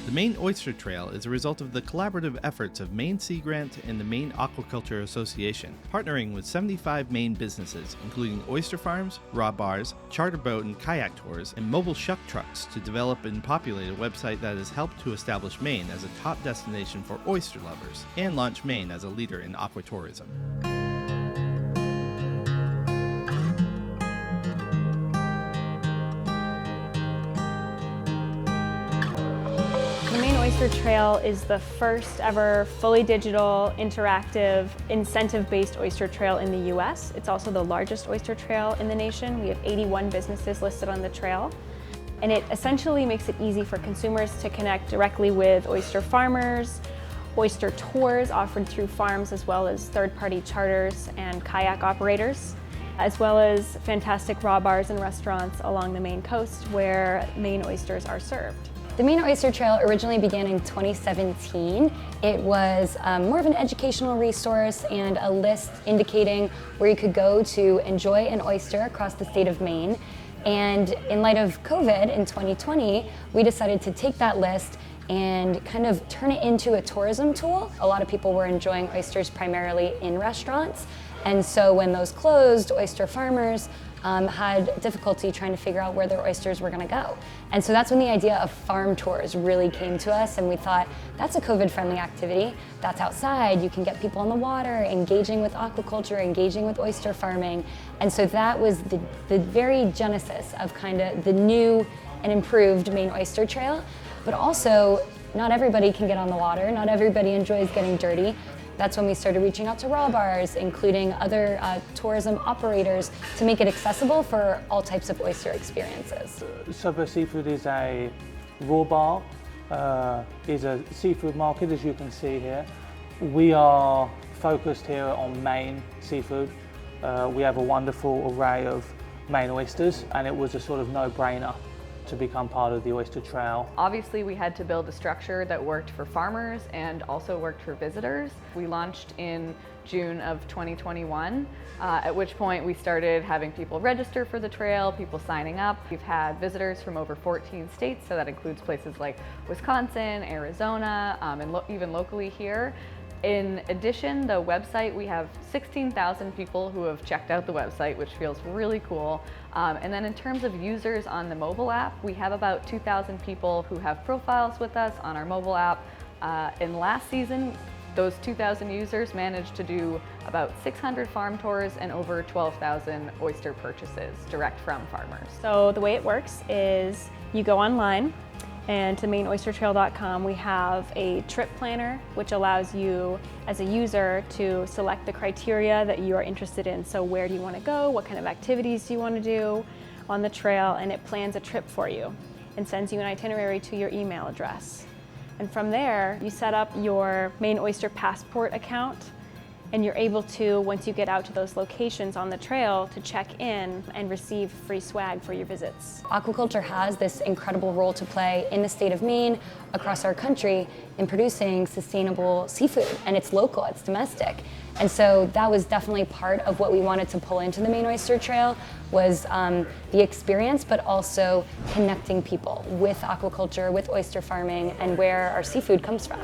The Maine Oyster Trail is a result of the collaborative efforts of Maine Sea Grant and the Maine Aquaculture Association, partnering with 75 Maine businesses, including oyster farms, raw bars, charter boat and kayak tours, and mobile shuck trucks to develop and populate a website that has helped to establish Maine as a top destination for oyster lovers and launch Maine as a leader in aquatourism. The Maine Oyster Trail is the first ever fully digital, interactive, incentive-based oyster trail in the U.S. It's also the largest oyster trail in the nation. We have 81 businesses listed on the trail. And it essentially makes it easy for consumers to connect directly with oyster farmers, oyster tours offered through farms, as well as third-party charters and kayak operators, as well as fantastic raw bars and restaurants along the Maine coast where Maine oysters are served. The Maine Oyster Trail originally began in 2017. It was more of an educational resource and a list indicating where you could go to enjoy an oyster across the state of Maine. And in light of COVID in 2020, we decided to take that list and kind of turn it into a tourism tool. A lot of people were enjoying oysters primarily in restaurants. And so when those closed, oyster farmers had difficulty trying to figure out where their oysters were going to go. And so that's when the idea of farm tours really came to us, and we thought, that's a COVID-friendly activity. That's outside, you can get people in the water, engaging with aquaculture, engaging with oyster farming. And so that was the very genesis of kind of the new and improved Maine Oyster Trail. But also, not everybody can get on the water, not everybody enjoys getting dirty. That's when we started reaching out to raw bars, including other tourism operators, to make it accessible for all types of oyster experiences. Subver Seafood is a raw bar, is a seafood market, as you can see here. We are focused here on Maine seafood. We have a wonderful array of Maine oysters, and it was a sort of no-brainer to become part of the Oyster Trail. Obviously, we had to build a structure that worked for farmers and also worked for visitors. We launched in June of 2021, at which point we started having people register for the trail, people signing up. We've had visitors from over 14 states, so that includes places like Wisconsin, Arizona, and even locally here. In addition, the website, we have 16,000 people who have checked out the website, which feels really cool. And then in terms of users on the mobile app, we have about 2,000 people who have profiles with us on our mobile app. In last season, those 2,000 users managed to do about 600 farm tours and over 12,000 oyster purchases direct from farmers. So the way it works is you go online, and to MaineOysterTrail.com, we have a trip planner, which allows you as a user to select the criteria that you are interested in. So where do you want to go? What kind of activities do you want to do on the trail? And it plans a trip for you and sends you an itinerary to your email address. And from there, you set up your Maine Oyster Passport account, and you're able to, once you get out to those locations on the trail, to check in and receive free swag for your visits. Aquaculture has this incredible role to play in the state of Maine, across our country, in producing sustainable seafood, and it's local, it's domestic. And so that was definitely part of what we wanted to pull into the Maine Oyster Trail, was the experience, but also connecting people with aquaculture, with oyster farming, and where our seafood comes from.